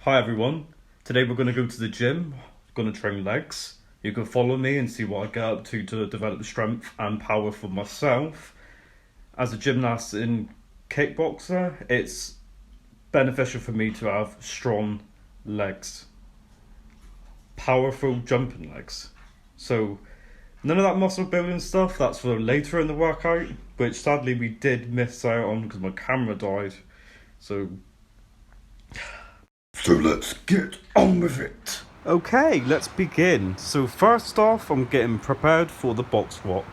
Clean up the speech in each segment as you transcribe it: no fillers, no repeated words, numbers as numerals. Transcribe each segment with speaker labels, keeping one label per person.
Speaker 1: Hi everyone, today we're going to go to the gym, going to train legs. You can follow me and see what I get up to develop strength and power for myself. As a gymnast and kickboxer, it's beneficial for me to have strong legs. Powerful jumping legs. So none of that muscle building stuff, that's for later in the workout, which sadly we did miss out on because my camera died. So let's get on with it. Okay, let's begin. So first off, I'm getting prepared for the box squat.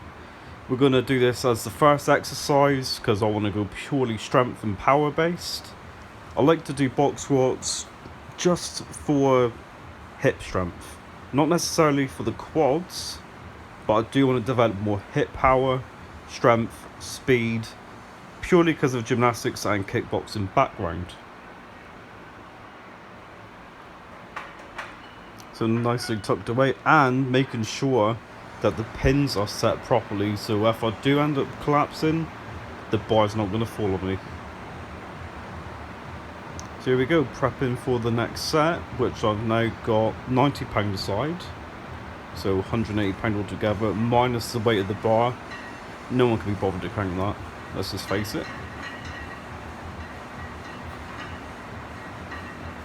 Speaker 1: We're going to do this as the first exercise because I want to go purely strength and power based. I like to do box squats just for hip strength, not necessarily for the quads, but I do want to develop more hip power, strength, speed, purely because of gymnastics and kickboxing background. So nicely tucked away and making sure that the pins are set properly, so if I do end up collapsing, the bar's not going to fall on me. So here we go, prepping for the next set, which I've now got £90 aside. So £180 altogether, minus the weight of the bar. No one can be bothered to count that, let's just face it.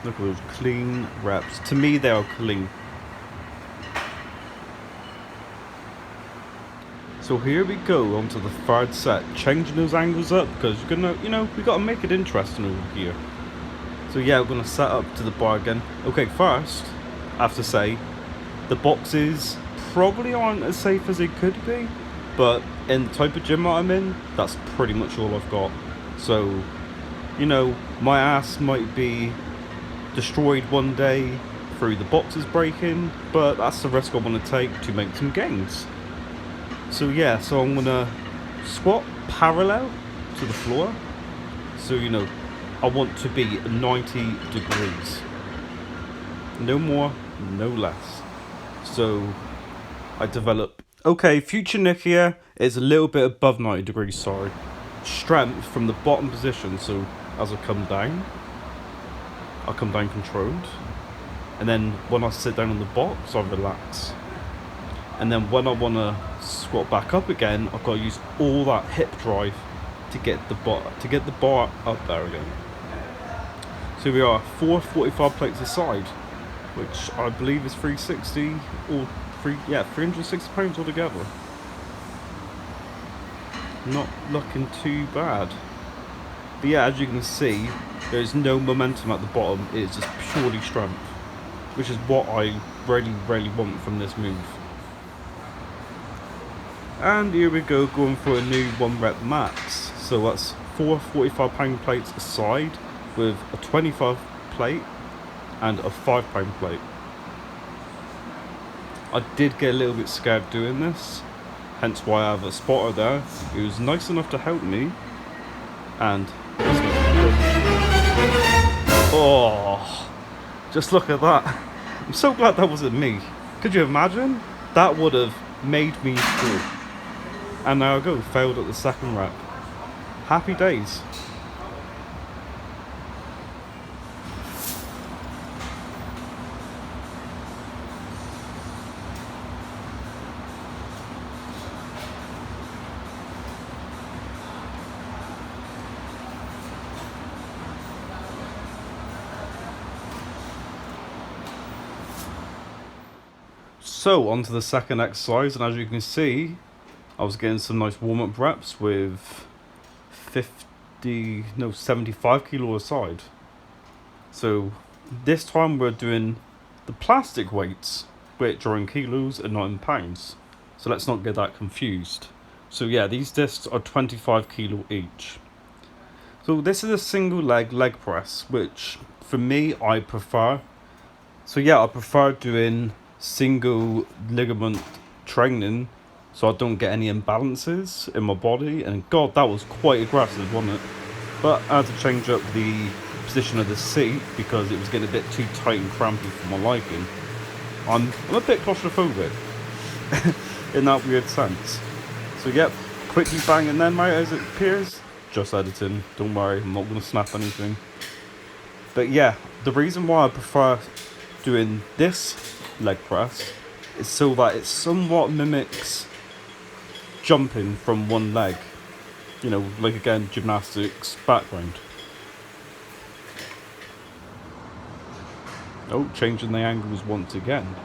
Speaker 1: Look at those clean reps. To me, they are clean. So here we go, onto the third set. Changing those angles up because you're gonna, we gotta make it interesting over here. So yeah, we're gonna set up to the bar again. Okay, first, I have to say, the boxes probably aren't as safe as they could be, but in the type of gym that I'm in, that's pretty much all I've got. So, my ass might be destroyed one day through the boxes breaking, but that's the risk I want to take to make some gains. So yeah, so I'm gonna squat parallel to the floor. So I want to be 90 degrees. No more, no less. So I develop. Okay, future Nick here is a little bit above 90 degrees, sorry. Strength from the bottom position, so as I come down controlled, and then when I sit down on the box I relax, and then when I want to squat back up again, I've got to use all that hip drive to get the bar up there again. So we are 445 plates aside, which I believe is 360 or 360 pounds altogether. Not looking too bad. But yeah, as you can see, there's no momentum at the bottom, it's just purely strength, which is what I really want from this move. And here we go, going for a new 1 rep max. So that's 4 45-pound plates aside with a 25 plate and a 5-pound plate. I did get a little bit scared doing this, hence why I have a spotter there who was nice enough to help me. And oh, just look at that. I'm so glad that wasn't me. Could you imagine? That would have made me fall. And there I go, failed at the second rep. Happy days. So on to the second exercise, and as you can see, I was getting some nice warm-up reps with 75 kilo aside. So this time we're doing the plastic weights, which are in kilos and not in pounds. So let's not get that confused. So yeah, these discs are 25 kilo each. So this is a single leg press, which for me I prefer. So yeah, I prefer doing single ligament training so I don't get any imbalances in my body. And god, that was quite aggressive, wasn't it? But I had to change up the position of the seat because it was getting a bit too tight and crampy for my liking. I'm a bit claustrophobic in that weird sense. So yep, quickly banging them out as it appears. Just editing, don't worry, I'm not going to snap anything. But yeah, The reason why I prefer doing this leg press is so that it somewhat mimics jumping from one leg. You know, like again, gymnastics background. Oh, changing the angles once again.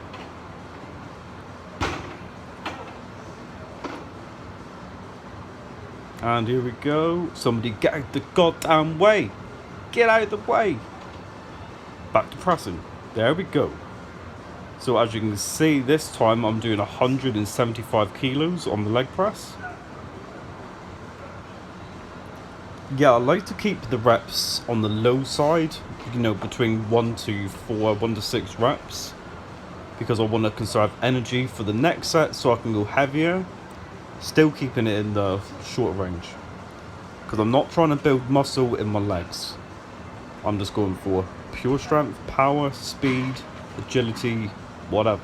Speaker 1: And here we go. Somebody get out the goddamn way. Get out of the way. Back to pressing. There we go. So as you can see, this time I'm doing 175 kilos on the leg press. Yeah, I like to keep the reps on the low side, you know, between 1 to 4, 1 to 6 reps. Because I want to conserve energy for the next set so I can go heavier. Still keeping it in the short range. Because I'm not trying to build muscle in my legs. I'm just going for pure strength, power, speed, agility, whatever.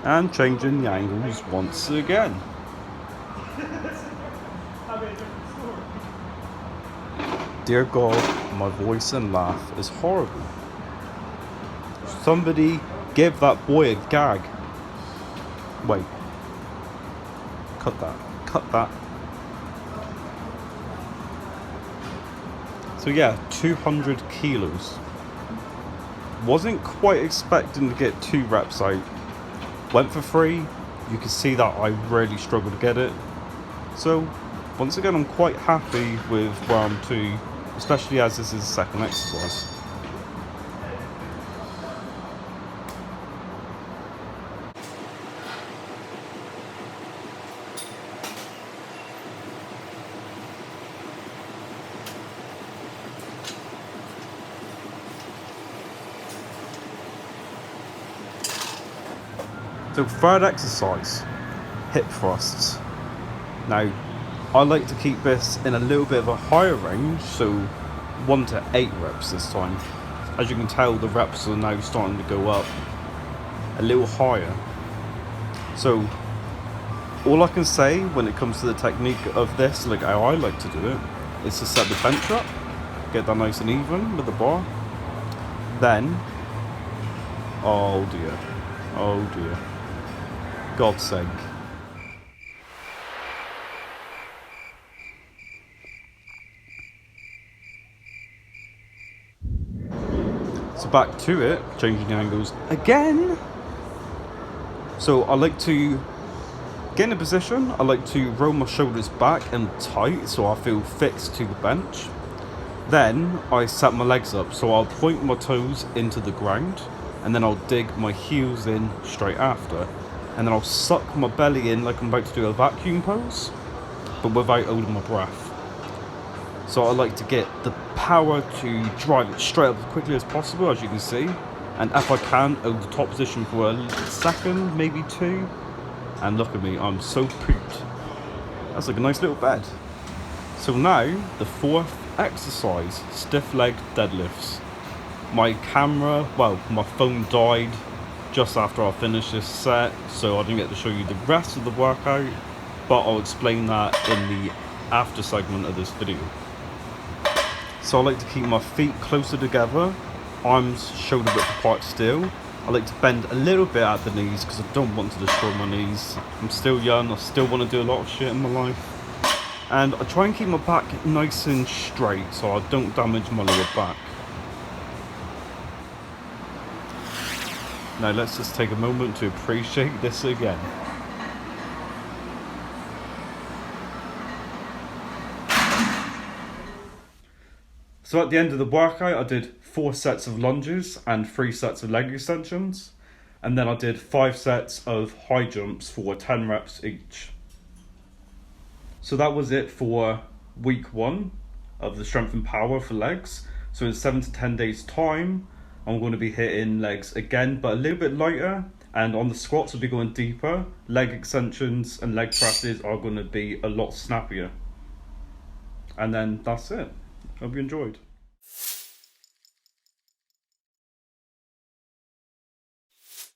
Speaker 1: And changing the angles once again. Dear God, my voice and laugh is horrible. Somebody give that boy a gag. Wait. Cut that. Cut that. So yeah, 200 kilos. Wasn't quite expecting to get 2 reps out. Went for 3. You can see that I really struggled to get it. So, once again, I'm quite happy with round 2, especially as this is the second exercise. So third exercise, hip thrusts. Now, I like to keep this in a little bit of a higher range, so 1 to 8 reps this time. As you can tell, the reps are now starting to go up a little higher. So, all I can say when it comes to the technique of this, like how I like to do it, is to set the bench up, get that nice and even with the bar. Then, oh dear. God's sake. So back to it, changing the angles again. So I like to get in a position, I like to roll my shoulders back and tight so I feel fixed to the bench. Then I set my legs up, so I'll point my toes into the ground and then I'll dig my heels in straight after. And then I'll suck my belly in like I'm about to do a vacuum pose, but without holding my breath. So I like to get the power to drive it straight up as quickly as possible, as you can see. And if I can, hold the top position for a second, maybe 2. And look at me, I'm so pooped. That's like a nice little bed. So now, the 4th exercise, stiff leg deadlifts. My camera, well, my phone died just after I finished this set, so I didn't get to show you the rest of the workout, but I'll explain that in the after segment of this video. So I like to keep my feet closer together, arms shoulder width apart still. I like to bend a little bit at the knees because I don't want to destroy my knees. I'm still young, I still want to do a lot of shit in my life. And I try and keep my back nice and straight so I don't damage my lower back. Now let's just take a moment to appreciate this again. So at the end of the workout, I did 4 sets of lunges and 3 sets of leg extensions. And then I did 5 sets of high jumps for 10 reps each. So that was it for week 1 of the strength and power for legs. So in 7 to 10 days time, I'm going to be hitting legs again, but a little bit lighter. And on the squats, I'll be going deeper. Leg extensions and leg presses are going to be a lot snappier. And then that's it. Hope you enjoyed.